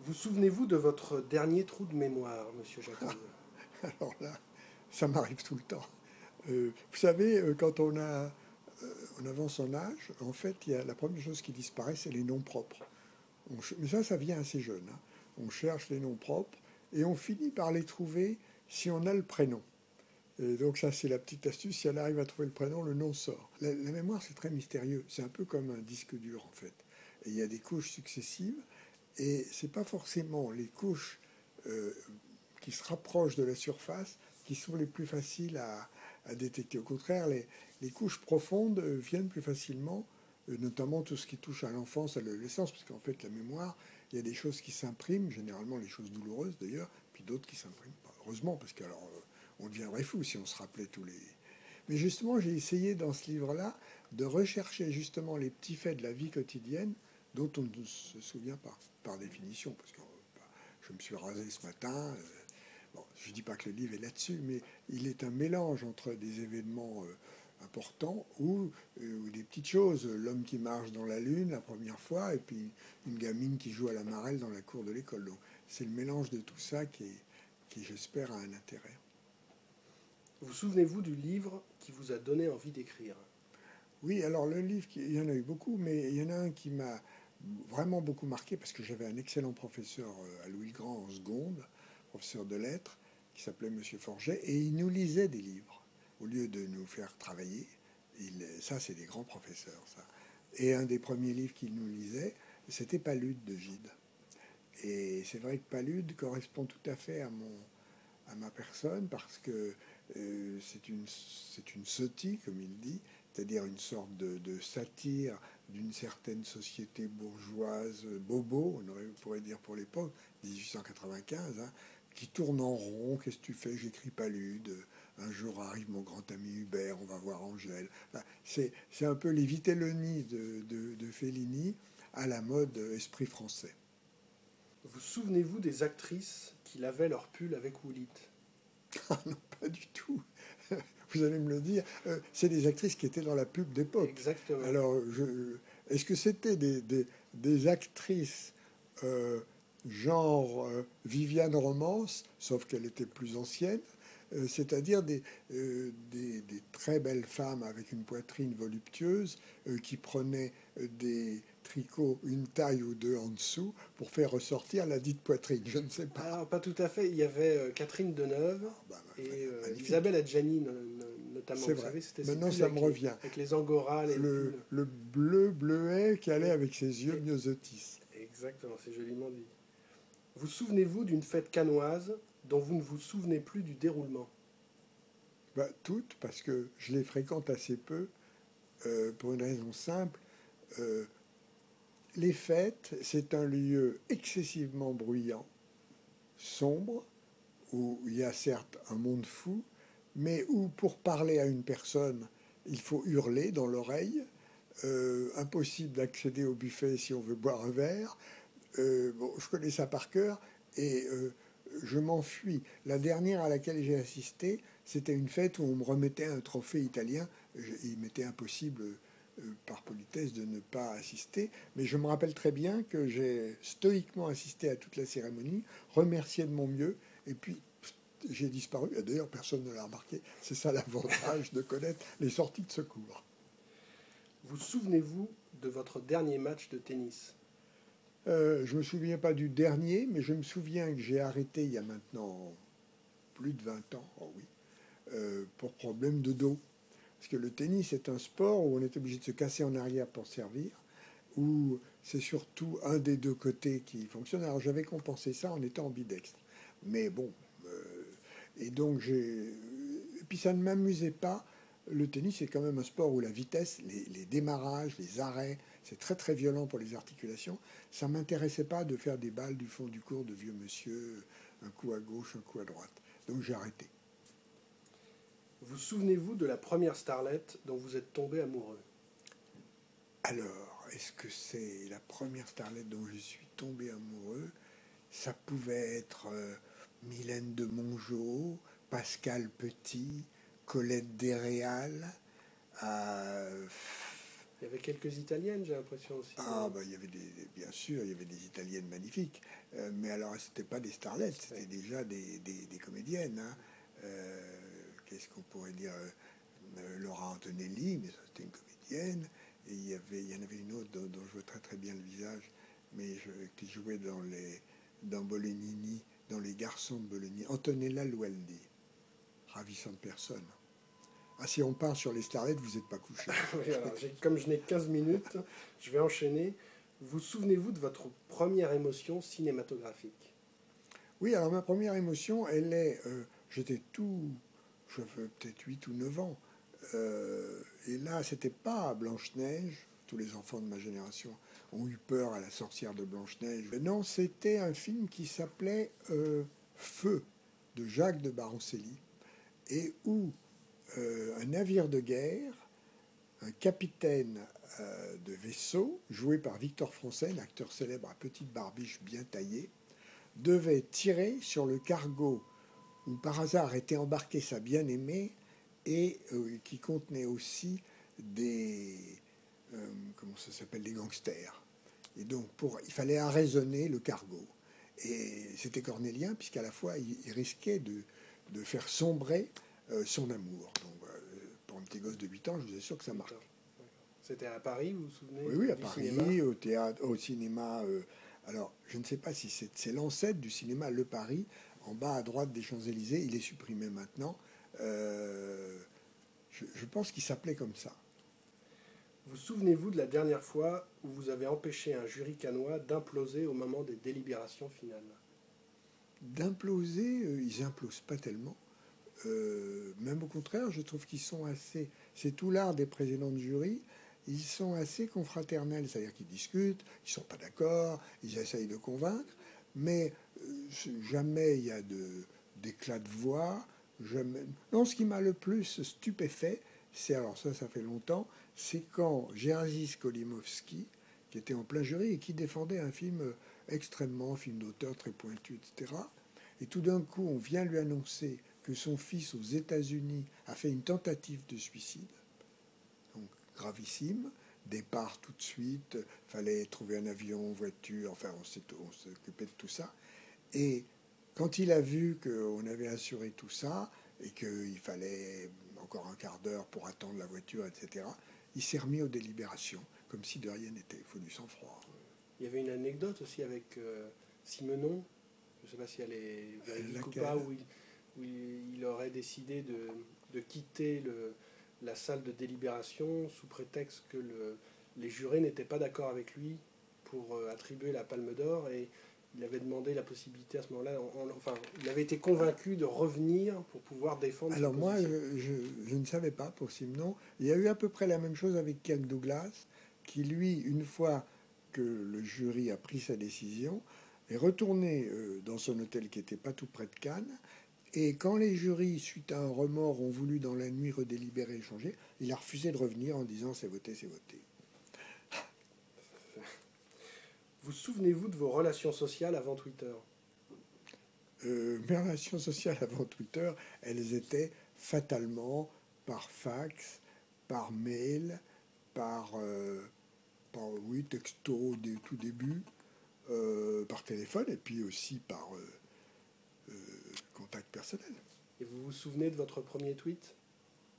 Vous souvenez-vous de votre dernier trou de mémoire, monsieur Jacob? Alors là, ça m'arrive tout le temps. Vous savez, quand on avance en âge, en fait, il y a la première chose qui disparaît, c'est les noms propres. Mais ça vient assez jeune, hein. On cherche les noms propres et on finit par les trouver si on a le prénom. Et donc ça, c'est la petite astuce. Si elle arrive à trouver le prénom, le nom sort. La mémoire, c'est très mystérieux. C'est un peu comme un disque dur, en fait. Et il y a des couches successives. Et c'est pas forcément les couches euh, qui se rapprochent de la surface qui sont les plus faciles à détecter. Au contraire, les couches profondes viennent plus facilement, notamment tout ce qui touche à l'enfance, à l'adolescence, parce qu'en fait, la mémoire, il y a des choses qui s'impriment, généralement les choses douloureuses d'ailleurs, puis d'autres qui s'impriment pas. Heureusement, parce qu'alors on deviendrait fou si on se rappelait tous les... Mais justement, j'ai essayé dans ce livre-là de rechercher justement les petits faits de la vie quotidienne dont on ne se souvient pas, par définition, parce que je me suis rasé ce matin. Bon, je ne dis pas que le livre est là-dessus, mais il est un mélange entre des événements importants ou des petites choses. L'homme qui marche dans la lune la première fois, et puis une gamine qui joue à la marelle dans la cour de l'école. Donc c'est le mélange de tout ça qui j'espère, a un intérêt. Vous souvenez-vous du livre qui vous a donné envie d'écrire? Oui, alors le livre, il y en a eu beaucoup, mais il y en a un qui m'a vraiment beaucoup marqué parce que j'avais un excellent professeur à Louis-le-Grand en seconde, professeur de lettres, qui s'appelait Monsieur Forget, et il nous lisait des livres au lieu de nous faire travailler. Ça, c'est des grands professeurs, ça. Et un des premiers livres qu'il nous lisait, c'était Palude de Gide. Et c'est vrai que Palude correspond tout à fait à ma personne parce que c'est une sotie, comme il dit, c'est-à-dire une sorte de satire d'une certaine société bourgeoise, bobo, on pourrait dire pour l'époque, 1895, hein, qui tourne en rond. Qu'est-ce que tu fais? J'écris Palude. Un jour arrive mon grand ami Hubert, on va voir Angèle. Enfin, c'est un peu les Vitelloni de Fellini à la mode esprit français. Vous souvenez-vous des actrices qui lavaient leur pull avec Woolit? Ah non, pas du tout. Vous allez me le dire. C'est des actrices qui étaient dans la pub d'époque. Exactement. Alors, est-ce que c'était des actrices euh, genre Viviane Romance, sauf qu'elle était plus ancienne, c'est-à-dire des très belles femmes avec une poitrine voluptueuse qui prenaient des tricots une taille ou deux en dessous pour faire ressortir la dite poitrine? Je ne sais pas. Alors, pas tout à fait. Il y avait Catherine Deneuve Ah, bah, et magnifique. Isabelle Adjani, notamment. C'est Vous vrai. savez, c'était ces Maintenant, pulls ça me revient. avec les angoras, les pulls. Le bleu bleuet qui allait Oui. avec ses yeux Et- myosotis. Exactement, c'est joliment dit. Vous souvenez-vous d'une fête cannoise dont vous ne vous souvenez plus du déroulement? Bah, toutes, parce que je les fréquente assez peu, pour une raison simple. Euh, les fêtes, c'est un lieu excessivement bruyant, sombre, où il y a certes un monde fou, mais où pour parler à une personne, il faut hurler dans l'oreille, impossible d'accéder au buffet si on veut boire un verre. Bon, je connais ça par cœur et je m'enfuis. La dernière à laquelle j'ai assisté, c'était une fête où on me remettait un trophée italien. Il m'était impossible, par politesse, de ne pas assister. Mais je me rappelle très bien que j'ai stoïquement assisté à toute la cérémonie, remercié de mon mieux, et puis j'ai disparu. Et d'ailleurs, personne ne l'a remarqué. C'est ça l'avantage de connaître les sorties de secours. Vous souvenez-vous de votre dernier match de tennis? Je ne me souviens pas du dernier, mais je me souviens que j'ai arrêté il y a maintenant plus de 20 ans, oh oui, pour problème de dos. Parce que le tennis est un sport où on est obligé de se casser en arrière pour servir, où c'est surtout un des deux côtés qui fonctionne. Alors j'avais compensé ça en étant ambidextre. Mais bon, et donc j'ai... Et puis ça ne m'amusait pas. Le tennis est quand même un sport où la vitesse, les démarrages, les arrêts, c'est très très violent pour les articulations. Ça ne m'intéressait pas de faire des balles du fond du cours de vieux monsieur, un coup à gauche, un coup à droite. Donc j'ai arrêté. Vous souvenez-vous de la première starlette dont vous êtes tombé amoureux? Alors, est-ce que c'est la première starlette dont je suis tombé amoureux? Ça pouvait être Mylène de Mongeau, Pascal Petit, Colette Desréal. Euh, Il y y avait quelques Italiennes, j'ai l'impression aussi. Ah, bah, il y avait bien sûr, il y avait des Italiennes magnifiques. Mais alors, c'était pas des starlettes, c'était déjà des comédiennes. Hein. Qu'est-ce qu'on pourrait dire Laura Antonelli, mais ça, c'était une comédienne. Et il y en avait une autre dont je vois très très bien le visage, mais qui jouait dans Bolognini, dans Les Garçons de Bolognini. Antonella Lualdi, ravissante personne. Ah, si on part sur les starlettes, vous n'êtes pas couché. Oui, alors, comme je n'ai 15 minutes, je vais enchaîner. Vous souvenez-vous de votre première émotion cinématographique? Oui, alors ma première émotion, elle est... j'avais peut-être 8 ou 9 ans. Et là, c'était pas Blanche-Neige. Tous les enfants de ma génération ont eu peur à la sorcière de Blanche-Neige. Non, c'était un film qui s'appelait Feu, de Jacques de Baroncelli, et où un navire de guerre, un capitaine de vaisseau, joué par Victor Français, l'acteur célèbre à petite barbiche bien taillée, devait tirer sur le cargo où par hasard était embarquée sa bien-aimée et qui contenait aussi comment ça s'appelle, des gangsters. Et donc il fallait arraisonner le cargo. Et c'était cornélien, puisqu'à la fois il risquait de faire sombrer son amour. Donc pour un petit gosse de 8 ans, je vous assure que ça marche. C'était à Paris, vous vous souvenez? Oui, oui, à Paris, cinéma, au théâtre, au cinéma. Alors, je ne sais pas si c'est l'ancêtre du cinéma Le Paris, en bas à droite des Champs-Élysées. Il est supprimé maintenant. Je pense qu'il s'appelait comme ça. Vous souvenez-vous de la dernière fois où vous avez empêché un jury cannois d'imploser au moment des délibérations finales? D'imploser, ils implosent pas tellement. Même au contraire, je trouve qu'ils sont assez... C'est tout l'art des présidents de jury. Ils sont assez confraternels, c'est-à-dire qu'ils discutent, ils ne sont pas d'accord, ils essayent de convaincre, mais jamais il y a d'éclat de voix. Jamais... Non, ce qui m'a le plus stupéfait, c'est, alors ça fait longtemps, c'est quand Jerzy Skolimowski, qui était en plein jury et qui défendait un film extrêmement, film d'auteur très pointu, etc. Et tout d'un coup, on vient lui annoncer que son fils aux États-Unis a fait une tentative de suicide, donc gravissime, départ tout de suite, fallait trouver un avion, voiture, enfin on s'occupait de tout ça. Et quand il a vu qu'on avait assuré tout ça et qu'il fallait encore un quart d'heure pour attendre la voiture, etc., il s'est remis aux délibérations, comme si de rien n'était. Il faut du sang-froid. Il y avait une anecdote aussi avec Simenon, je ne sais pas si elle est véridique ou pas, où il aurait décidé de quitter la salle de délibération sous prétexte que les jurés n'étaient pas d'accord avec lui pour attribuer la Palme d'Or, et il avait demandé la possibilité à ce moment-là, enfin, il avait été convaincu de revenir pour pouvoir défendre Alors sa moi, position. je ne savais pas pour Simenon. Il y a eu à peu près la même chose avec Kirk Douglas, qui lui, une fois que le jury a pris sa décision, est retourné dans son hôtel qui n'était pas tout près de Cannes. Et quand les jurys, suite à un remords, ont voulu dans la nuit redélibérer et changer, il a refusé de revenir en disant c'est voté, c'est voté. Vous souvenez-vous de vos relations sociales avant Twitter? Mes relations sociales avant Twitter, elles étaient fatalement par fax, par mail, par oui, texto dès tout début, par téléphone et puis aussi par contact personnel. Et vous vous souvenez de votre premier tweet?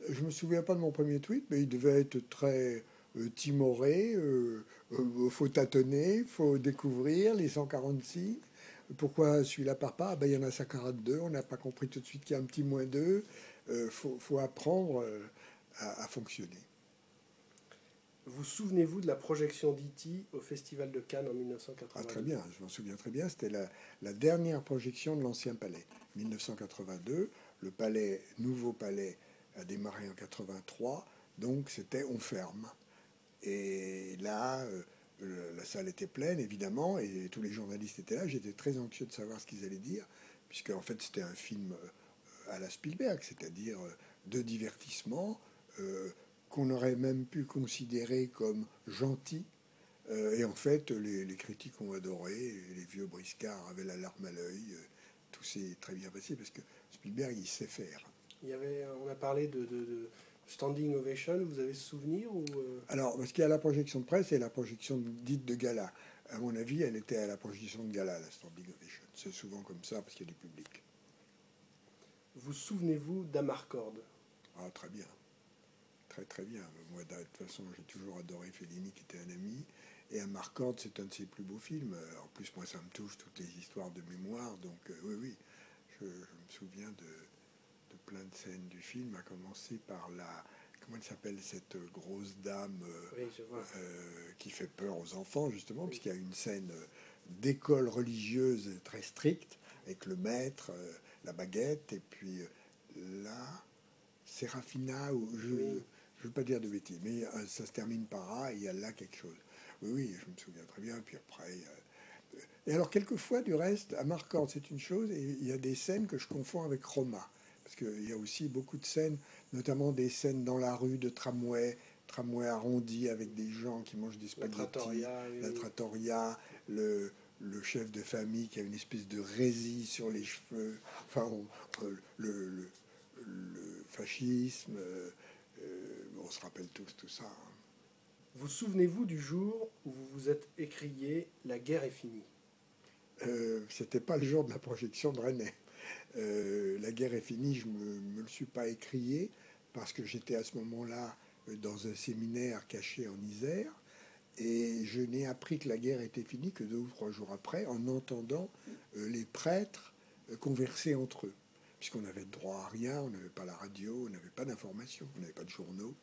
Je me souviens pas de mon premier tweet, mais il devait être très timoré. Faut tâtonner, faut découvrir les 146. Pourquoi celui-là part pas? Ben, il y en a 142, on n'a pas compris tout de suite qu'il y a un petit moins 2. Faut apprendre à fonctionner. Vous souvenez-vous de la projection d'E.T. au Festival de Cannes en 1982? Ah, très bien, je m'en souviens très bien. C'était la dernière projection de l'Ancien Palais. 1982, le palais, nouveau palais a démarré en 83, donc c'était on ferme. Et là, la salle était pleine, évidemment, et tous les journalistes étaient là. J'étais très anxieux de savoir ce qu'ils allaient dire, puisque en fait c'était un film à la Spielberg, c'est-à-dire de divertissement, qu'on aurait même pu considérer comme gentil. Et en fait, les critiques ont adoré, les vieux briscards avaient la larme à l'œil. Tout s'est très bien passé, parce que Spielberg, il sait faire. On a parlé de Standing Ovation, vous avez ce souvenir ou Alors, parce qu'il y a la projection de presse et la projection dite de gala. À mon avis, elle était à la projection de gala, la Standing Ovation. C'est souvent comme ça parce qu'il y a du public. vous souvenez-vous d'Amarcord? Ah, très bien. Très très bien. Moi, de toute façon, j'ai toujours adoré Fellini, qui était un ami. Et Amarcord, c'est un de ses plus beaux films. En plus, moi, ça me touche toutes les histoires de mémoire. Donc, oui, oui, je me souviens de plein de scènes du film, à commencer par la... Comment elle s'appelle, cette grosse dame Oui, je vois. qui fait peur aux enfants, justement, oui. Puisqu'il y a une scène d'école religieuse très stricte, avec le maître, la baguette, et puis là, Sérafina, ou je ne veux pas dire de bêtises, mais ça se termine par A, et il y a là quelque chose. Oui, oui, je me souviens très bien, puis après... Et alors, quelquefois, du reste, Amarcord, c'est une chose, et il y a des scènes que je confonds avec Roma. Parce qu'il y a aussi beaucoup de scènes, notamment des scènes dans la rue de tramway arrondi avec des gens qui mangent des spaghettis, la trattoria, le chef de famille qui a une espèce de résille sur les cheveux, enfin, le fascisme, on se rappelle tous tout ça. Hein. Vous souvenez-vous du jour où vous vous êtes écrié « La guerre est finie » ? C'était pas le jour de la projection de René. La guerre est finie, je me le suis pas écrié parce que j'étais à ce moment-là dans un séminaire caché en Isère et je n'ai appris que la guerre était finie que 2 ou 3 jours après en entendant les prêtres converser entre eux. Puisqu'on n'avait droit à rien, on n'avait pas la radio, on n'avait pas d'informations, on n'avait pas de journaux.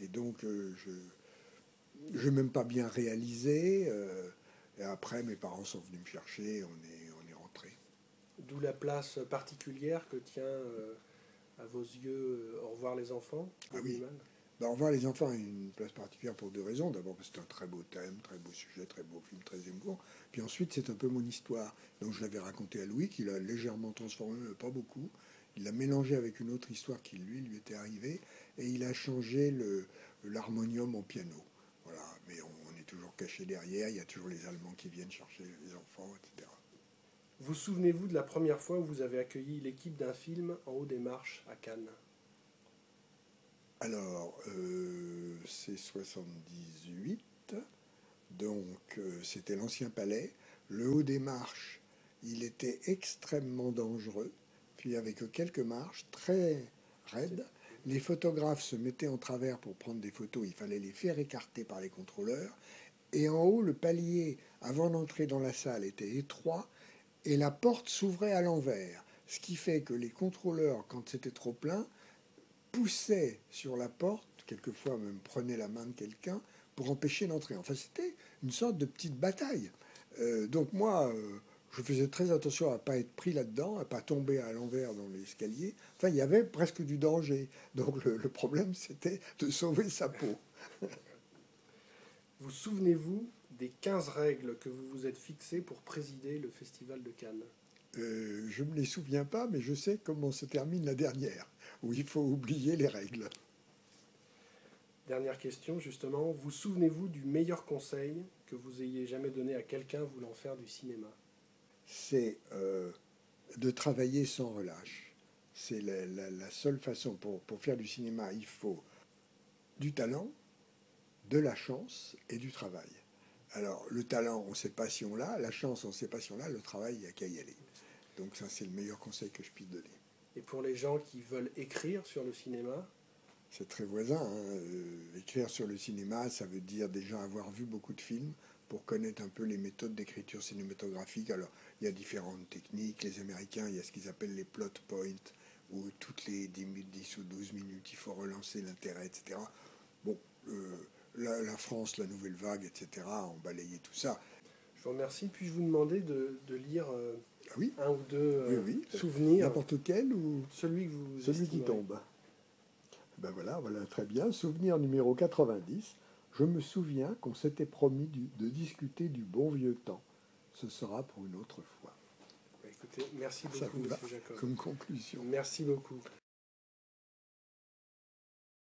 Et donc je n'ai même pas bien réalisé. Et après, mes parents sont venus me chercher, on est rentré. D'où la place particulière que tient à vos yeux Au revoir les enfants. Ah oui. Ben, Au revoir les enfants a une place particulière pour 2 raisons. D'abord parce que c'est un très beau thème, très beau sujet, très beau film, très émouvant. Puis ensuite, c'est un peu mon histoire. Donc je l'avais raconté à Louis, qui l'a légèrement transformé, mais pas beaucoup. Il l'a mélangé avec une autre histoire qui lui était arrivée, et il a changé l'harmonium en piano. Voilà, mais on est toujours caché derrière, il y a toujours les Allemands qui viennent chercher les enfants, etc. Vous souvenez-vous de la première fois où vous avez accueilli l'équipe d'un film en haut des marches à Cannes ? Alors, c'est 78, donc c'était l'Ancien Palais. Le haut des marches, il était extrêmement dangereux, puis il n'y avait que quelques marches très raides. Les photographes se mettaient en travers pour prendre des photos, il fallait les faire écarter par les contrôleurs. Et en haut, le palier, avant d'entrer dans la salle, était étroit, et la porte s'ouvrait à l'envers. Ce qui fait que les contrôleurs, quand c'était trop plein, poussaient sur la porte, quelquefois même prenaient la main de quelqu'un pour empêcher l'entrée. Enfin, c'était une sorte de petite bataille. Donc moi, je faisais très attention à ne pas être pris là-dedans, à ne pas tomber à l'envers dans l'escalier. Enfin, il y avait presque du danger. Donc le problème, c'était de sauver sa peau. Vous souvenez-vous des 15 règles que vous vous êtes fixées pour présider le Festival de Cannes ? Je ne me les souviens pas, mais je sais comment se termine la dernière, où il faut oublier les règles. Dernière question, justement. Vous souvenez-vous du meilleur conseil que vous ayez jamais donné à quelqu'un voulant faire du cinéma ? C'est de travailler sans relâche. C'est la seule façon. Pour faire du cinéma, il faut du talent, de la chance et du travail. Alors, le talent, on ne sait pas si on l'a. La chance, on ne sait pas si on l'a. Le travail, il n'y a qu'à y aller. Donc ça, c'est le meilleur conseil que je puisse donner. Et pour les gens qui veulent écrire sur le cinéma ? C'est très voisin. Hein. Écrire sur le cinéma, ça veut dire déjà avoir vu beaucoup de films pour connaître un peu les méthodes d'écriture cinématographique. Alors, il y a différentes techniques. Les Américains, il y a ce qu'ils appellent les plot points, où toutes les 10 ou 12 minutes, il faut relancer l'intérêt, etc. Bon, la France, la Nouvelle Vague, etc., ont balayé tout ça. Je vous remercie. Puis-je vous demander de lire oui. un ou deux oui. souvenirs ? N'importe quel ou celui que vous celui qui tombe. Ben voilà, très bien. Souvenir numéro 90. Je me souviens qu'on s'était promis de discuter du bon vieux temps. Ce sera pour une autre fois. Écoutez, merci beaucoup, M. Jacob. Comme conclusion. Merci beaucoup.